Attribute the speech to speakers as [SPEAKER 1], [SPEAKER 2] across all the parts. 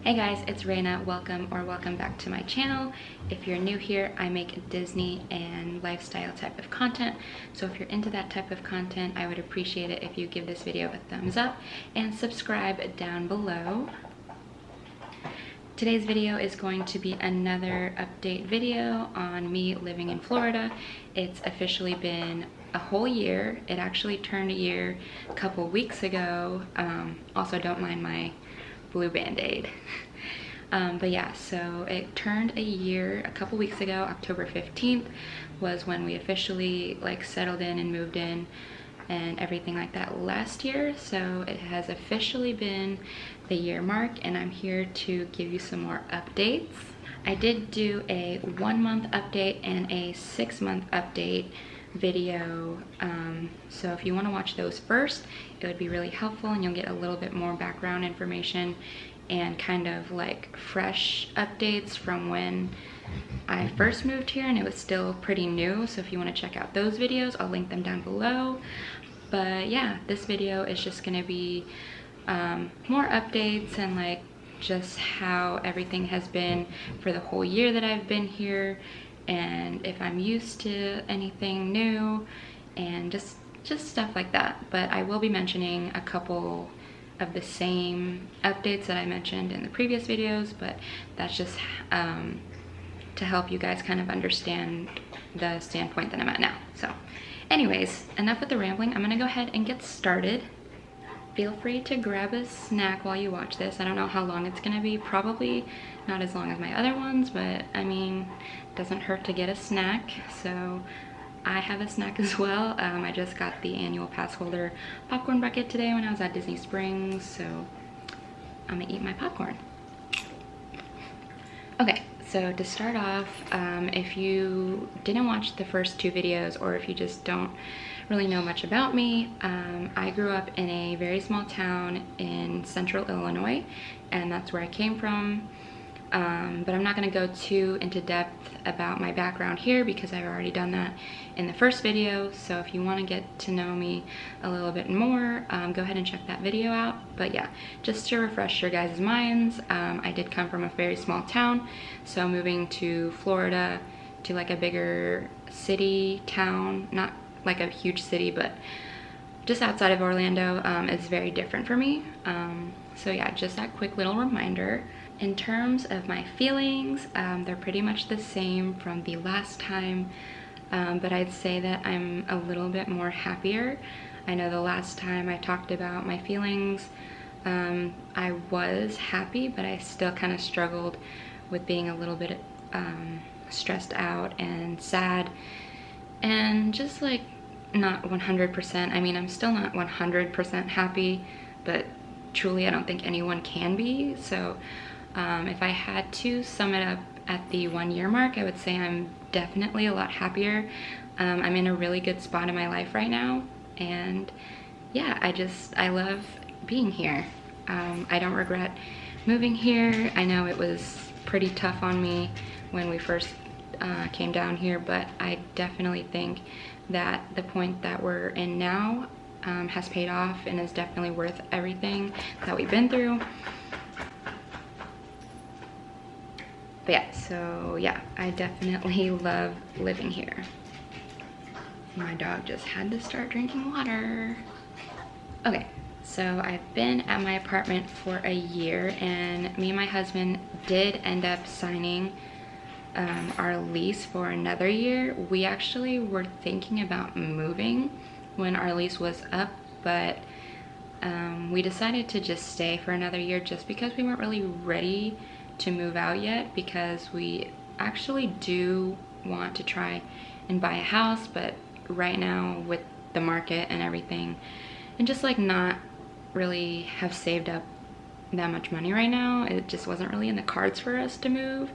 [SPEAKER 1] Hey guys, it's Raina. Welcome back to my channel. If you're new here, I make Disney and lifestyle type of content. So if you're into that type of content, I would appreciate it if you give this video a thumbs up and subscribe down below. Today's video is going to be another update video on me living in Florida. It's officially been a whole year. It actually turned a year a couple weeks ago. Also, don't mind my blue band-aid. But yeah, so it turned a year a couple weeks ago. October 15th was when we officially settled in and moved in and everything like that last year. So it has officially been the year mark, and I'm here to give you some more updates. I did do a 1-month update and a 6-month update video, so if you want to watch those first, it would be really helpful and you'll get a little bit more background information and kind of fresh updates from when I first moved here and it was still pretty new. So if you want to check out those videos, I'll link them down below. But yeah, this video is just going to be more updates and just how everything has been for the whole year that I've been here, and if I'm used to anything new, and just stuff like that. But I will be mentioning a couple of the same updates that I mentioned in the previous videos, but that's just to help you guys kind of understand the standpoint that I'm at now. So anyways, enough with the rambling. I'm gonna go ahead and get started. Feel free to grab a snack while you watch this. I don't know how long it's gonna be, probably not as long as my other ones, but I mean, doesn't hurt to get a snack. So I have a snack as well. I just got the annual pass holder popcorn bucket today when I was at Disney Springs, so I'm gonna eat my popcorn. Okay, so to start off, if you didn't watch the first 2 videos, or if you just don't really know much about me, I grew up in a very small town in central Illinois, and that's where I came from. But I'm not going to go too into depth about my background here because I've already done that in the first video. So if you want to get to know me a little bit more, go ahead and check that video out. But yeah, just to refresh your guys' minds, I did come from a very small town. So moving to Florida, to a bigger city, town, not like a huge city, but just outside of Orlando, is very different for me. So yeah, just that quick little reminder. In terms of my feelings, they're pretty much the same from the last time, but I'd say that I'm a little bit more happier. I know the last time I talked about my feelings, I was happy, but I still kind of struggled with being a little bit stressed out and sad, and just not 100%. I mean, I'm still not 100% happy, but truly I don't think anyone can be. So if I had to sum it up at the 1-year mark, I would say I'm definitely a lot happier. I'm in a really good spot in my life right now, and yeah, I love being here. I don't regret moving here. I know it was pretty tough on me when we first came down here, but I definitely think that the point that we're in now has paid off and is definitely worth everything that we've been through. But yeah, so yeah, I definitely love living here. My dog just had to start drinking water. Okay, so I've been at my apartment for a year, and me and my husband did end up signing our lease for another year. We actually were thinking about moving when our lease was up, but we decided to just stay for another year just because we weren't really ready to move out yet, because we actually do want to try and buy a house, but right now with the market and everything, and just not really have saved up that much money right now, it just wasn't really in the cards for us to move.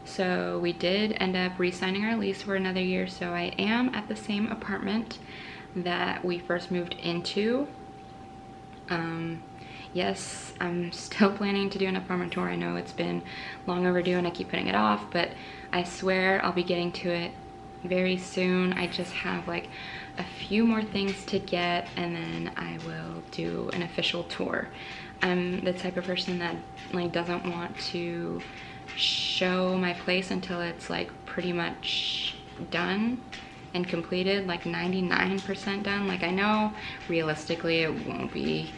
[SPEAKER 1] So we did end up re-signing our lease for another year, so I am at the same apartment that we first moved into. Yes, I'm still planning to do an apartment tour. I know it's been long overdue and I keep putting it off, but I swear I'll be getting to it very soon. I just have a few more things to get, and then I will do an official tour. I'm the type of person that like doesn't want to show my place until it's like pretty much done and completed, like 99% done. Like I know realistically it won't be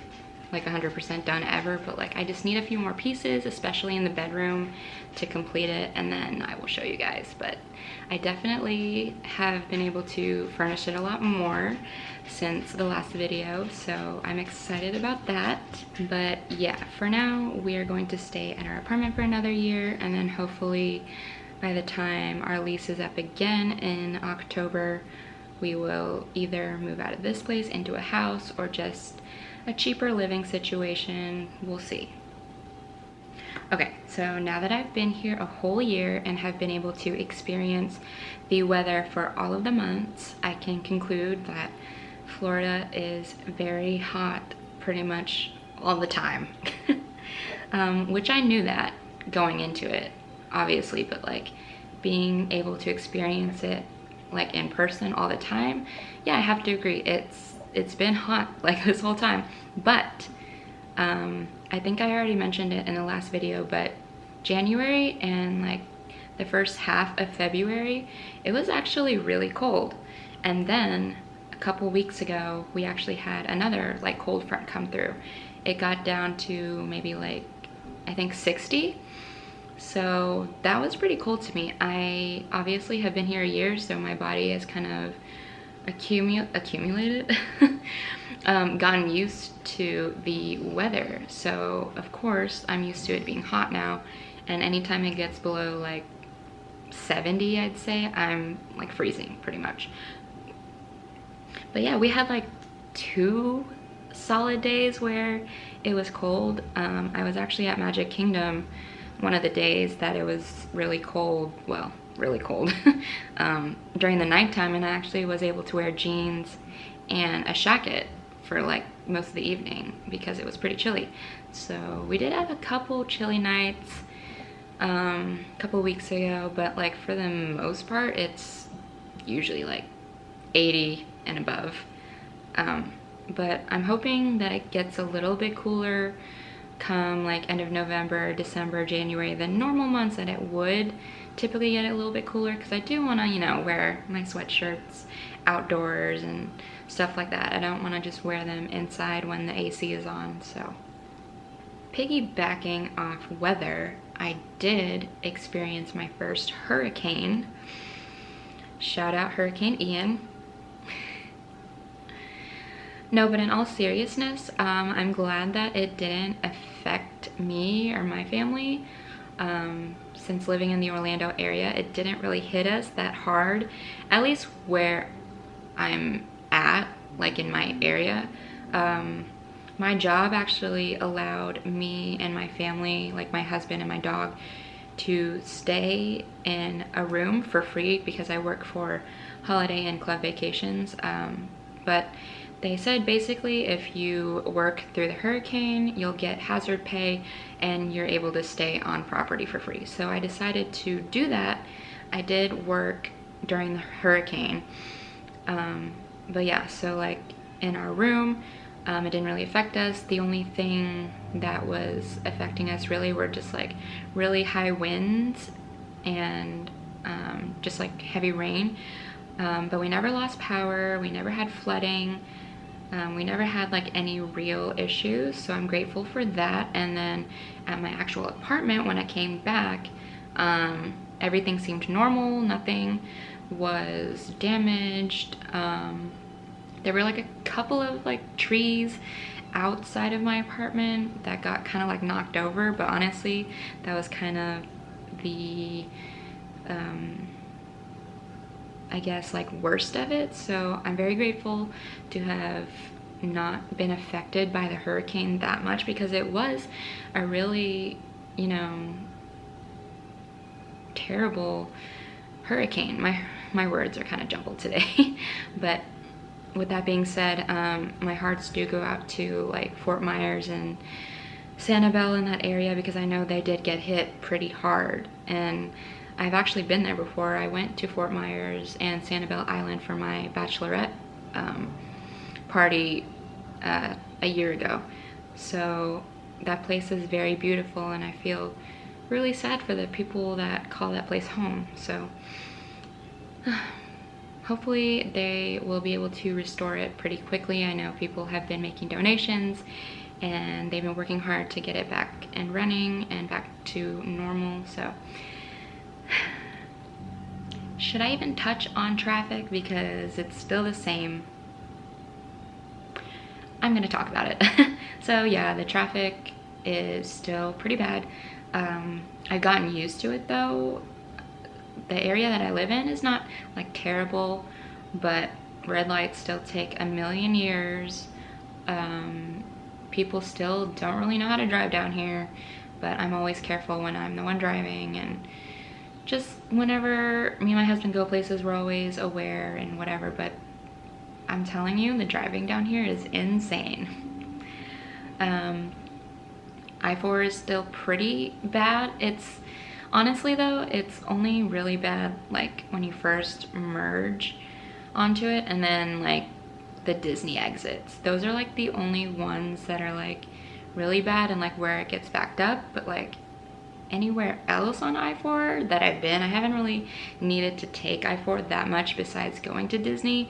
[SPEAKER 1] like 100% done ever, but like I just need a few more pieces, especially in the bedroom, to complete it, and then I will show you guys. But I definitely have been able to furnish it a lot more since the last video, so I'm excited about that. But yeah, for now we are going to stay at our apartment for another year, and then hopefully by the time our lease is up again in October, we will either move out of this place into a house or just a cheaper living situation. We'll see. Okay, so now that I've been here a whole year and have been able to experience the weather for all of the months, I can conclude that Florida is very hot pretty much all the time. Which I knew that going into it, obviously, but like being able to experience it like in person all the time, yeah, I have to agree, it's been hot like this whole time. But I think I already mentioned it in the last video, but January and like the first half of February, it was actually really cold. And then a couple weeks ago, we actually had another like cold front come through. It got down to maybe like, I think 60. So that was pretty cold to me. I obviously have been here a year, so my body has kind of accumulated gotten used to the weather. So of course I'm used to it being hot now, and anytime it gets below like 70, I'd say, I'm like freezing pretty much. But yeah, we had like 2 solid days where it was cold. I was actually at Magic Kingdom one of the days that it was really cold, well, really cold, during the nighttime, and I actually was able to wear jeans and a jacket for like most of the evening because it was pretty chilly. So we did have a couple chilly nights a couple weeks ago, but like for the most part it's usually like 80 and above. But I'm hoping that it gets a little bit cooler come like end of November, December, January, the normal months that it would typically get a little bit cooler, because I do want to, you know, wear my sweatshirts outdoors and stuff like that. I don't want to just wear them inside when the AC is on. So piggybacking off weather, I did experience my first hurricane. Shout out Hurricane Ian. No, but in all seriousness, I'm glad that it didn't affect me or my family. Since living in the Orlando area, it didn't really hit us that hard, at least where I'm at, like in my area. My job actually allowed me and my family, like my husband and my dog, to stay in a room for free because I work for Holiday Inn Club Vacations. But they said basically if you work through the hurricane, you'll get hazard pay and you're able to stay on property for free. So I decided to do that. I did work during the hurricane. But yeah, so like in our room, it didn't really affect us. The only thing that was affecting us really were just like really high winds and just like heavy rain. But we never lost power, we never had flooding. We never had like any real issues, so I'm grateful for that. And then at my actual apartment, when I came back, everything seemed normal, nothing was damaged. There were like a couple of like trees outside of my apartment that got kind of like knocked over, but honestly that was kind of the I guess like worst of it. So I'm very grateful to have not been affected by the hurricane that much, because it was a really, you know, terrible hurricane. My words are kind of jumbled today. But with that being said, my hearts do go out to like Fort Myers and Sanibel in that area, because I know they did get hit pretty hard. And I've actually been there before. I went to Fort Myers and Sanibel Island for my bachelorette party a year ago. So that place is very beautiful, and I feel really sad for the people that call that place home. So hopefully they will be able to restore it pretty quickly. I know people have been making donations and they've been working hard to get it back and running and back to normal. So should I even touch on traffic because it's still the same? I'm gonna talk about it. So yeah, the traffic is still pretty bad. I've gotten used to it though. The area that I live in is not like terrible, but red lights still take a million years. People still don't really know how to drive down here, but I'm always careful when I'm the one driving, and just whenever me and my husband go places, we're always aware and whatever. But I'm telling you, the driving down here is insane. I-4 is still pretty bad. It's honestly though, it's only really bad like when you first merge onto it, and then like the Disney exits. Those are like the only ones that are like really bad and like where it gets backed up. But like anywhere else on I-4 that I've been, I haven't really needed to take I-4 that much besides going to Disney.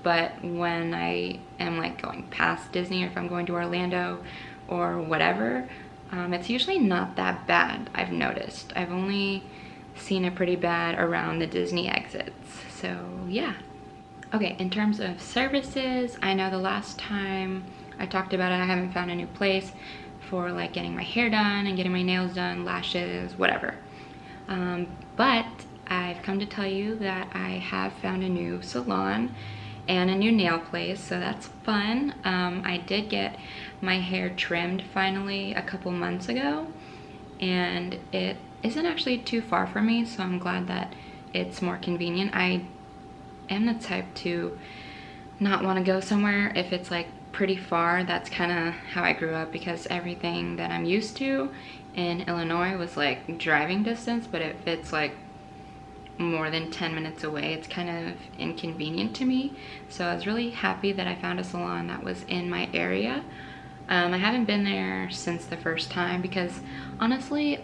[SPEAKER 1] But when I am like going past Disney, or if I'm going to Orlando or whatever, it's usually not that bad, I've noticed. I've only seen it pretty bad around the Disney exits. So yeah. Okay, in terms of services, I know the last time I talked about it, I haven't found a new place for like getting my hair done and getting my nails done, lashes, whatever. But I've come to tell you that I have found a new salon and a new nail place, so that's fun. I did get my hair trimmed finally a couple months ago, and it isn't actually too far from me, so I'm glad that it's more convenient. I am the type to not want to go somewhere if it's like pretty far. That's kind of how I grew up, because everything that I'm used to in Illinois was like driving distance, but if it's like more than 10 minutes away, it's kind of inconvenient to me. So I was really happy that I found a salon that was in my area. I haven't been there since the first time because honestly,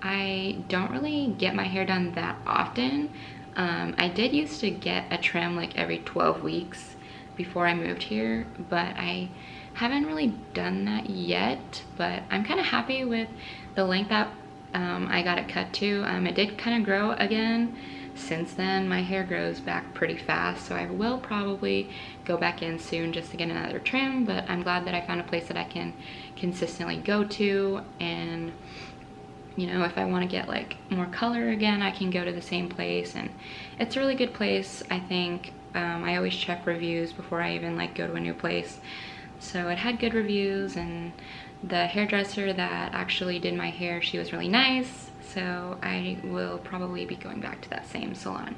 [SPEAKER 1] I don't really get my hair done that often. I did used to get a trim like every 12 weeks before I moved here, but I haven't really done that yet. But I'm kind of happy with the length that I got it cut to. It did kind of grow again since then. My hair grows back pretty fast, so I will probably go back in soon just to get another trim. But I'm glad that I found a place that I can consistently go to, and you know, if I want to get like more color again, I can go to the same place, and it's a really good place, I think. I always check reviews before I even like go to a new place, so it had good reviews, and the hairdresser that actually did my hair, she was really nice, so I will probably be going back to that same salon.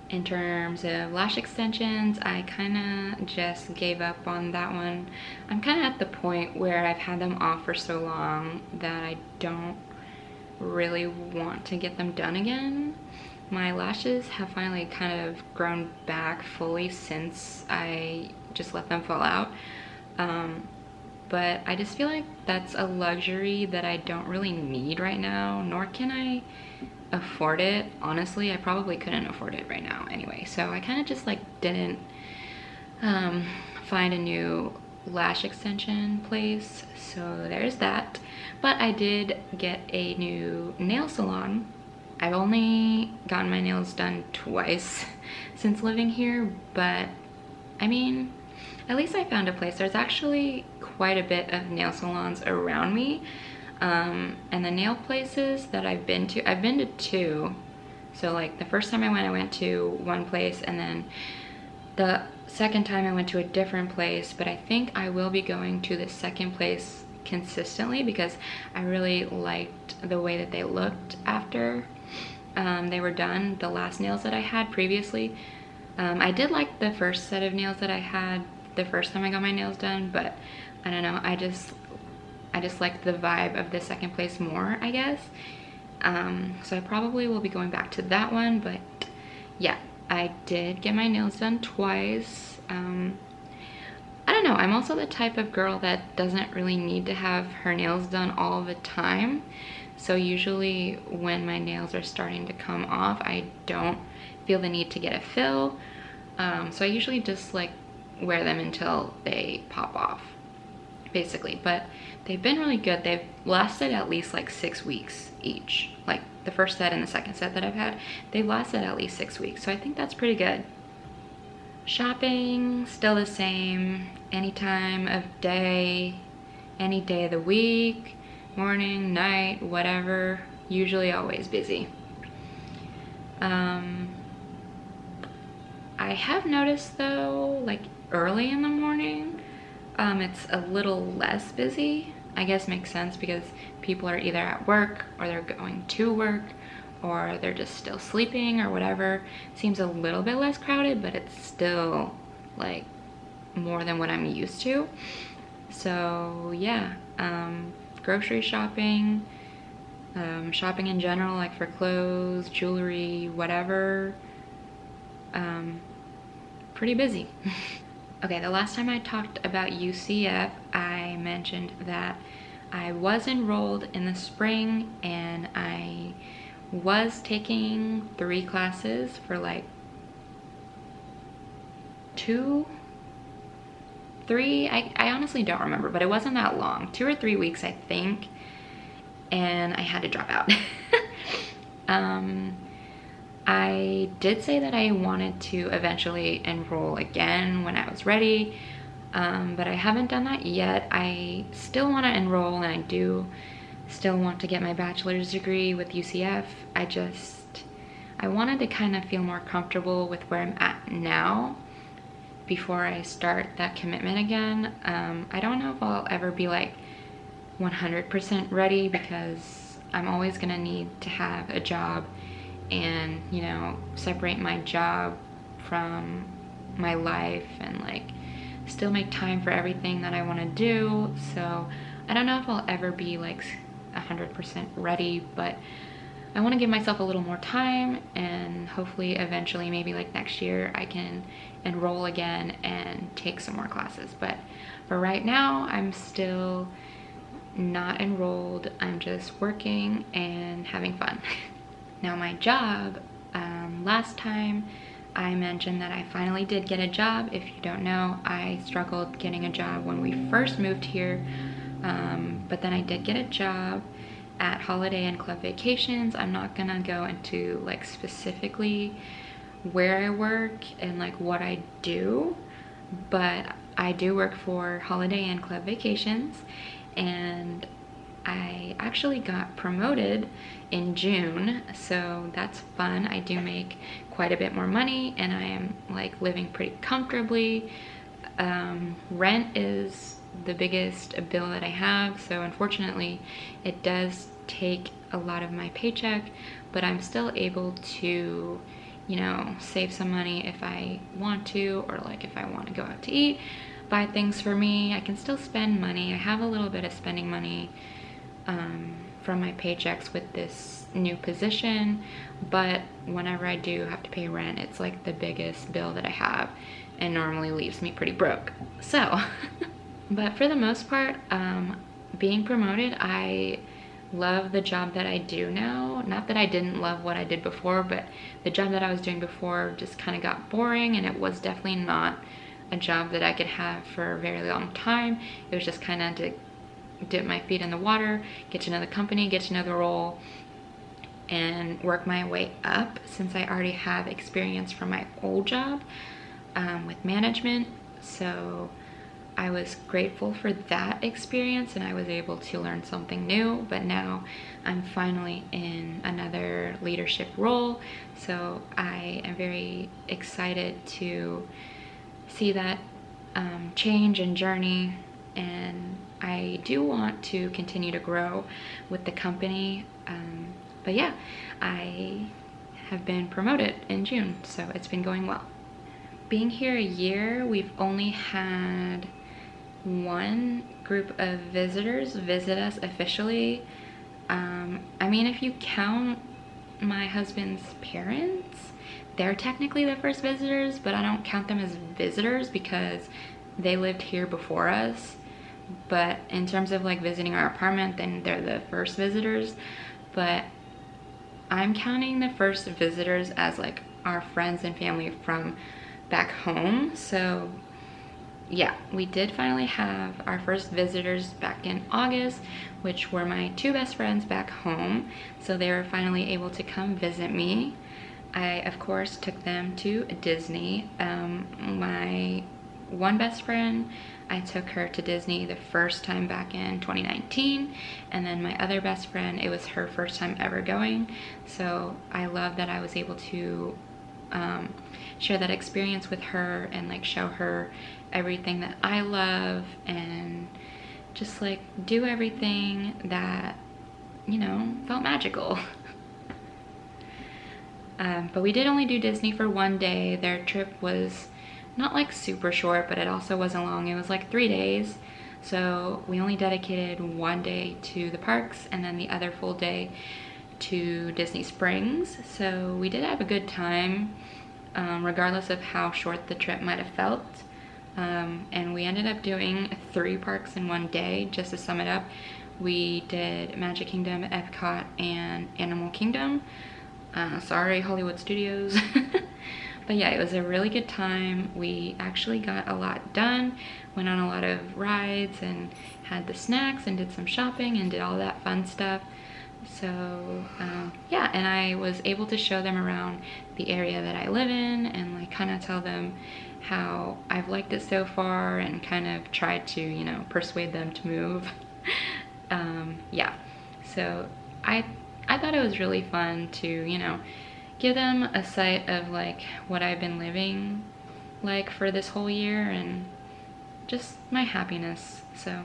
[SPEAKER 1] In terms of lash extensions, I kind of just gave up on that one. I'm kind of at the point where I've had them off for so long that I don't really want to get them done again. My lashes have finally kind of grown back fully since I just let them fall out. But I just feel like that's a luxury that I don't really need right now, nor can I afford it. Honestly, I probably couldn't afford it right now anyway. So I kind of just like didn't find a new lash extension place. So there's that. But I did get a new nail salon. I've only gotten my nails done twice since living here, but I mean, at least I found a place. There's actually quite a bit of nail salons around me. And the nail places that I've been to two. So like the first time I went to one place, and then the second time I went to a different place. But I think I will be going to the second place consistently because I really liked the way that they looked after they were done, the last nails that I had previously. I did like the first set of nails that I had the first time I got my nails done, but I don't know, I just liked the vibe of the second place more, I guess. So I probably will be going back to that one. But yeah, I did get my nails done twice. I don't know, I'm also the type of girl that doesn't really need to have her nails done all the time. So usually when my nails are starting to come off, I don't feel the need to get a fill. So I usually just like wear them until they pop off, basically. But they've been really good. They've lasted at least like 6 weeks each. Like the first set and the second set that I've had, they've lasted at least 6 weeks. So I think that's pretty good. Shopping, still the same. Any time of day, any day of the week, morning, night, whatever. Usually always busy. I have noticed though, like early in the morning, it's a little less busy. I guess makes sense because people are either at work or they're going to work or they're just still sleeping or whatever. Seems a little bit less crowded, but it's still like more than what I'm used to. So yeah, grocery shopping, shopping in general, like for clothes, jewelry, whatever, pretty busy. Okay, the last time I talked about UCF, I mentioned that I was enrolled in the spring and I was taking 3 classes for like 2, 3, I honestly don't remember, but it wasn't that long, 2 or 3 weeks I think, and I had to drop out. I did say that I wanted to eventually enroll again when I was ready, but I haven't done that yet. I still want to enroll and I do still want to get my bachelor's degree with UCF. I wanted to kind of feel more comfortable with where I'm at now before I start that commitment again. I don't know if I'll ever be like 100% ready because I'm always gonna need to have a job and, you know, separate my job from my life and like still make time for everything that I want to do. So I don't know if I'll ever be like 100% ready, but I want to give myself a little more time, and hopefully eventually maybe like next year I can enroll again and take some more classes. But for right now I'm still not enrolled. I'm just working and having fun. Now my job, last time I mentioned that I finally did get a job. If you don't know, I struggled getting a job when we first moved here, but then I did get a job at Holiday Inn Club Vacations. I'm not gonna go into like specifically where I work and like what I do, but I do work for Holiday Inn Club Vacations, and I actually got promoted in June, so that's fun. I do make quite a bit more money and I am like living pretty comfortably. Rent is the biggest bill that I have, so unfortunately it does take a lot of my paycheck, but I'm still able to, you know, save some money if I want to, or like if I want to go out to eat, buy things for me. I can still spend money. I have a little bit of spending money from my paychecks with this new position, but whenever I do have to pay rent, it's like the biggest bill that I have and normally leaves me pretty broke. So but for the most part, being promoted, I love the job that I do now. Not that I didn't love what I did before, but the job that I was doing before just kind of got boring, and it was definitely not a job that I could have for a very long time. It was just kind of to dip my feet in the water, get to know the company, get to know the role, and work my way up, since I already have experience from my old job with management. So I was grateful for that experience and I was able to learn something new, but now I'm finally in another leadership role. So I am very excited to see that change and journey, and I do want to continue to grow with the company. But yeah, I have been promoted in June, so it's been going well. Being here a year, we've only had one group of visitors visit us officially. I mean, if you count my husband's parents, they're technically the first visitors, but I don't count them as visitors because they lived here before us, but in terms of like visiting our apartment, then they're the first visitors. But I'm counting the first visitors as like our friends and family from back home. So yeah, we did finally have our first visitors back in August, which were my two best friends back home. So they were finally able to come visit me. I, of course, took them to Disney. My one best friend, I took her to Disney the first time back in 2019, and then my other best friend, it was her first time ever going. So I love that I was able to share that experience with her and like show her everything that I love and just like do everything that, you know, felt magical. But we did only do Disney for one day. Their trip was not like super short, but it also wasn't long. It was like 3 days. So we only dedicated one day to the parks and then the other full day to Disney Springs. So we did have a good time, regardless of how short the trip might have felt. And we ended up doing 3 parks in one day. Just to sum it up, we did Magic Kingdom, Epcot, and Animal Kingdom. Sorry, Hollywood Studios. But yeah, it was a really good time. We actually got a lot done, went on a lot of rides and had the snacks and did some shopping and did all that fun stuff. So yeah, and I was able to show them around the area that I live in and like kind of tell them how I've liked it so far and kind of tried to, you know, persuade them to move. Yeah, so I thought it was really fun to, you know, give them a sight of like what I've been living like for this whole year and just my happiness. So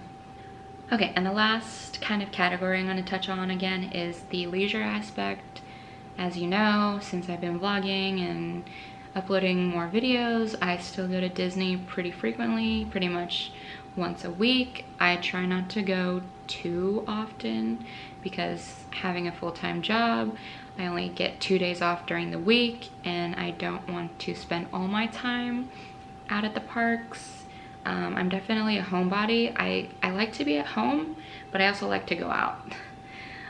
[SPEAKER 1] okay, and the last kind of category I'm going to touch on again is the leisure aspect. As you know, since I've been vlogging and uploading more videos, I still go to Disney pretty frequently, pretty much once a week. I try not to go too often because having a full-time job, I only get 2 days off during the week and I don't want to spend all my time out at the parks. I'm definitely a homebody. I like to be at home, but I also like to go out.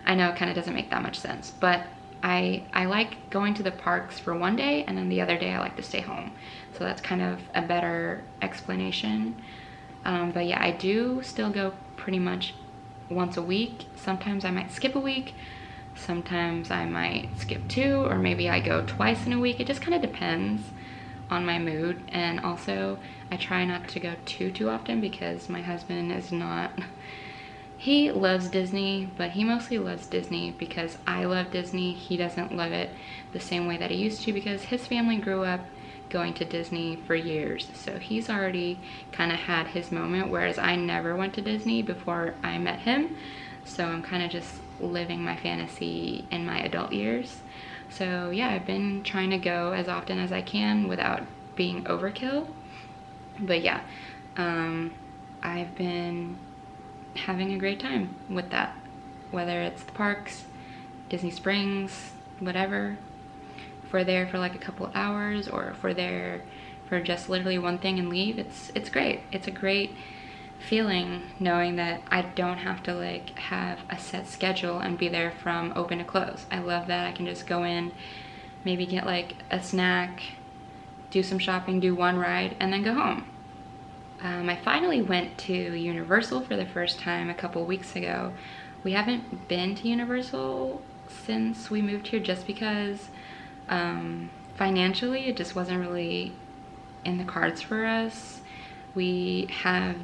[SPEAKER 1] I know it kind of doesn't make that much sense, but I like going to the parks for one day and then the other day I like to stay home. So that's kind of a better explanation. But yeah, I do still go pretty much once a week. Sometimes I might skip a week. Sometimes I might skip 2, or maybe I go twice in a week. It just kind of depends on my mood. And also I try not to go too often because my husband is not, he loves Disney, but he mostly loves Disney because I love Disney. He doesn't love it the same way that he used to because his family grew up going to Disney for years. So he's already kind of had his moment, whereas I never went to Disney before I met him. So I'm kind of just living my fantasy in my adult years. So yeah, I've been trying to go as often as I can without being overkill. But yeah, I've been having a great time with that, whether it's the parks, Disney Springs, whatever. If we're there for like a couple hours, or if we're there for just literally one thing and leave, it's great. It's a great feeling knowing that I don't have to like have a set schedule and be there from open to close. I love that I can just go in, maybe get like a snack, do some shopping, do one ride, and then go home. I finally went to Universal for the first time a couple weeks ago. We haven't been to Universal since we moved here just because financially it just wasn't really in the cards for us. We have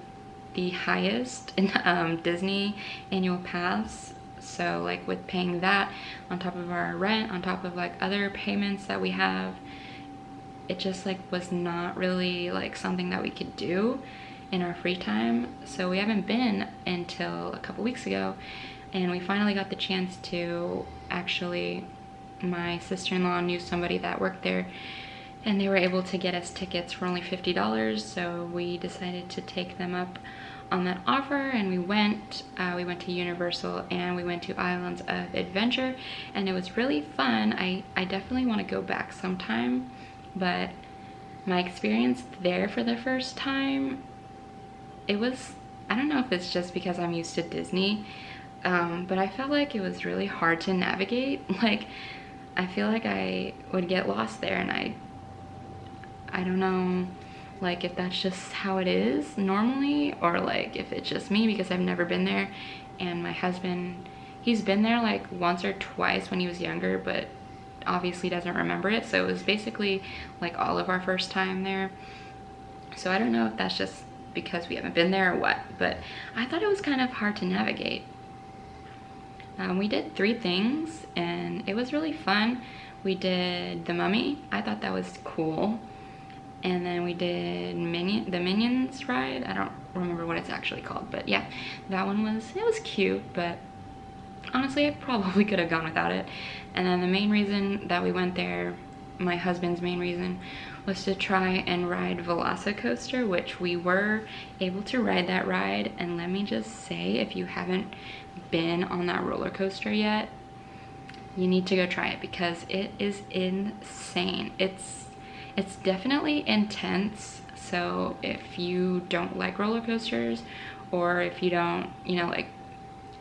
[SPEAKER 1] the highest in Disney annual pass, so like with paying that on top of our rent, on top of like other payments that we have, it just like was not really like something that we could do in our free time. So we haven't been until a couple weeks ago, and we finally got the chance to. Actually, my sister-in-law knew somebody that worked there and they were able to get us tickets for only $50, so we decided to take them up on that offer, and we went to Universal and we went to Islands of Adventure, and it was really fun. I definitely want to go back sometime, but my experience there for the first time it was, I don't know if it's just because I'm used to Disney, but I felt like it was really hard to navigate. Like, I feel like I would get lost there, and I don't know, like, if that's just how it is normally, or like if it's just me because I've never been there. And my husband, he's been there like once or twice when he was younger, but obviously doesn't remember it. So it was basically like all of our first time there. So I don't know if that's just because we haven't been there or what, but I thought it was kind of hard to navigate. We did 3 things and it was really fun. We did the Mummy. I thought that was cool. And then we did the Minions ride. I don't remember what it's actually called, but yeah, that one was cute, but honestly, I probably could have gone without it. And then the main reason that we went there, my husband's main reason, was to try and ride Velocicoaster, which we were able to ride that ride. And let me just say, if you haven't been on that roller coaster yet, you need to go try it because it is insane. It's definitely intense. So if you don't like roller coasters, or if you don't, you know,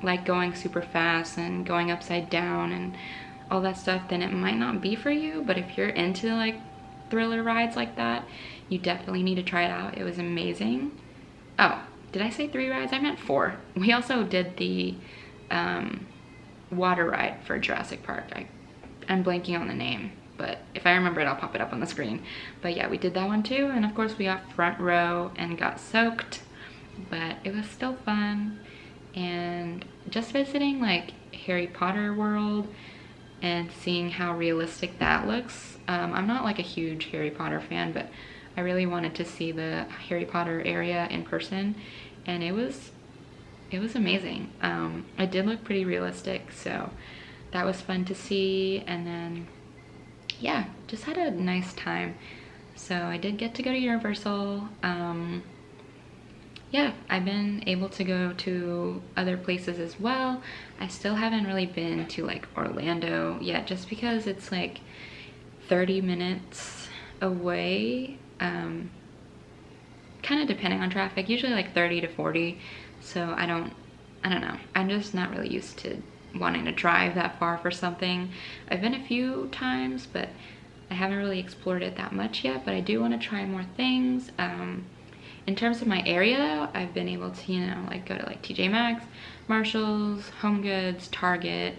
[SPEAKER 1] like going super fast and going upside down and all that stuff, then it might not be for you. But if you're into like thriller rides like that, you definitely need to try it out. It was amazing. Oh, did I say 3 rides? I meant 4. We also did the water ride for Jurassic Park. I'm blanking on the name, but if I remember it, I'll pop it up on the screen. But yeah, we did that one too. And of course we got front row and got soaked, but it was still fun. And just visiting like Harry Potter World and seeing how realistic that looks. I'm not like a huge Harry Potter fan, but I really wanted to see the Harry Potter area in person, and it was amazing. It did look pretty realistic, so that was fun to see. And then yeah, just had a nice time. So I did get to go to Universal. Yeah, I've been able to go to other places as well. I still haven't really been to like Orlando yet, just because it's like 30 minutes away, kind of depending on traffic, usually like 30 to 40. So I don't know. I'm just not really used to wanting to drive that far for something. I've been a few times, but I haven't really explored it that much yet, but I do want to try more things. In terms of my area, I've been able to, you know, like go to like TJ Maxx, Marshalls, Home Goods, Target,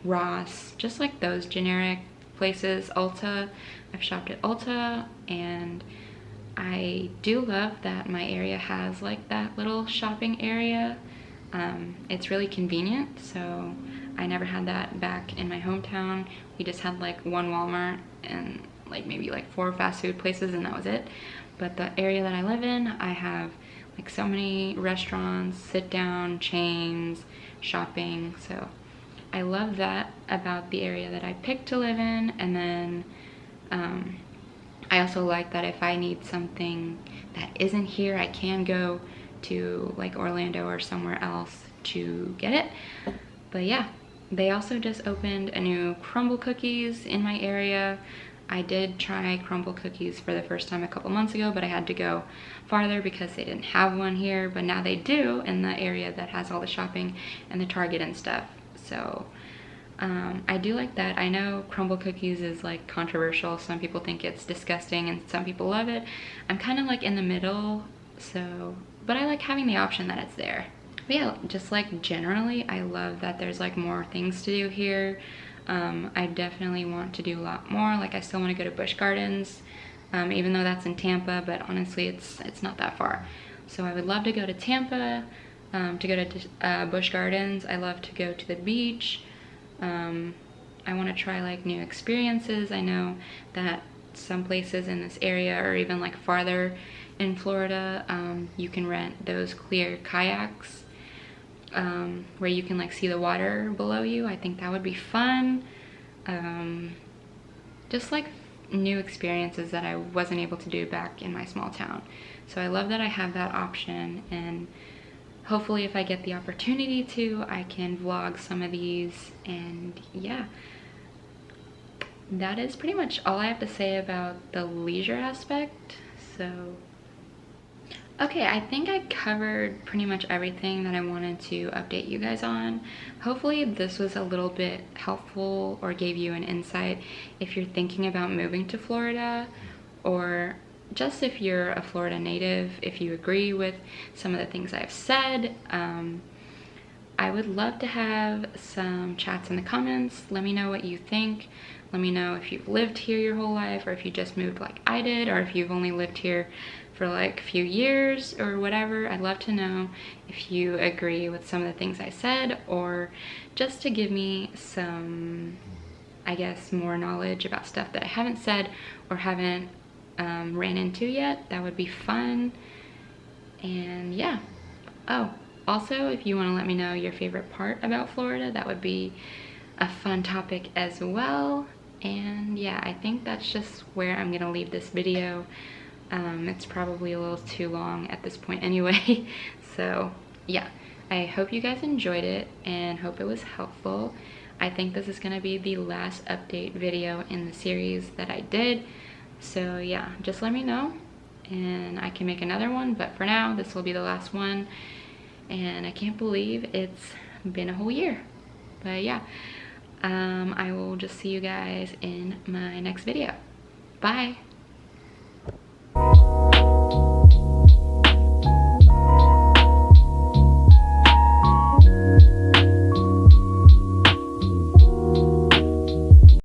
[SPEAKER 1] Ross, just like those generic places. Ulta, I've shopped at Ulta, and I do love that my area has like that little shopping area. It's really convenient, so I never had that back in my hometown. We just had like one Walmart and like maybe like 4 fast food places, and that was it. But the area that I live in, I have like so many restaurants, sit down, chains, shopping. So I love that about the area that I picked to live in. And then I also like that if I need something that isn't here, I can go to like Orlando or somewhere else to get it. But yeah, they also just opened a new crumble cookies in my area. I did try crumble cookies for the first time a couple months ago, but I had to go farther because they didn't have one here. But now they do in the area that has all the shopping and the Target and stuff. So I do like that. I know crumble cookies is like controversial. Some people think it's disgusting and some people love it. I'm kind of like in the middle, so, but I like having the option that it's there. But yeah, just like generally, I love that there's like more things to do here. I definitely want to do a lot more. Like I still want to go to Busch Gardens, even though that's in Tampa, but honestly it's not that far. So I would love to go to Tampa, to go to Busch Gardens. I love to go to the beach. I want to try like new experiences. I know that some places in this area, or even like farther in Florida, you can rent those clear kayaks, where you can like see the water below you. I think that would be fun. Just like new experiences that I wasn't able to do back in my small town. So I love that I have that option, and hopefully if I get the opportunity to, I can vlog some of these. And yeah, that is pretty much all I have to say about the leisure aspect. So Okay, I think I covered pretty much everything that I wanted to update you guys on. Hopefully this was a little bit helpful or gave you an insight if you're thinking about moving to Florida, or just if you're a Florida native, if you agree with some of the things I've said. I would love to have some chats in the comments. Let me know what you think. Let me know if you've lived here your whole life, or if you just moved like I did, or if you've only lived here for like a few years or whatever. I'd love to know if you agree with some of the things I said, or just to give me some, I guess, more knowledge about stuff that I haven't said or haven't ran into yet. That would be fun. And yeah. Oh, also, if you want to let me know your favorite part about Florida, that would be a fun topic as well. And yeah, I think that's just where I'm gonna leave this video. It's probably a little too long at this point anyway. So yeah, I hope you guys enjoyed it and hope it was helpful. I think this is gonna be the last update video in the series that I did. So yeah, just let me know and I can make another one, but for now, this will be the last one. And I can't believe it's been a whole year. But yeah, I will just see you guys in my next video. Bye.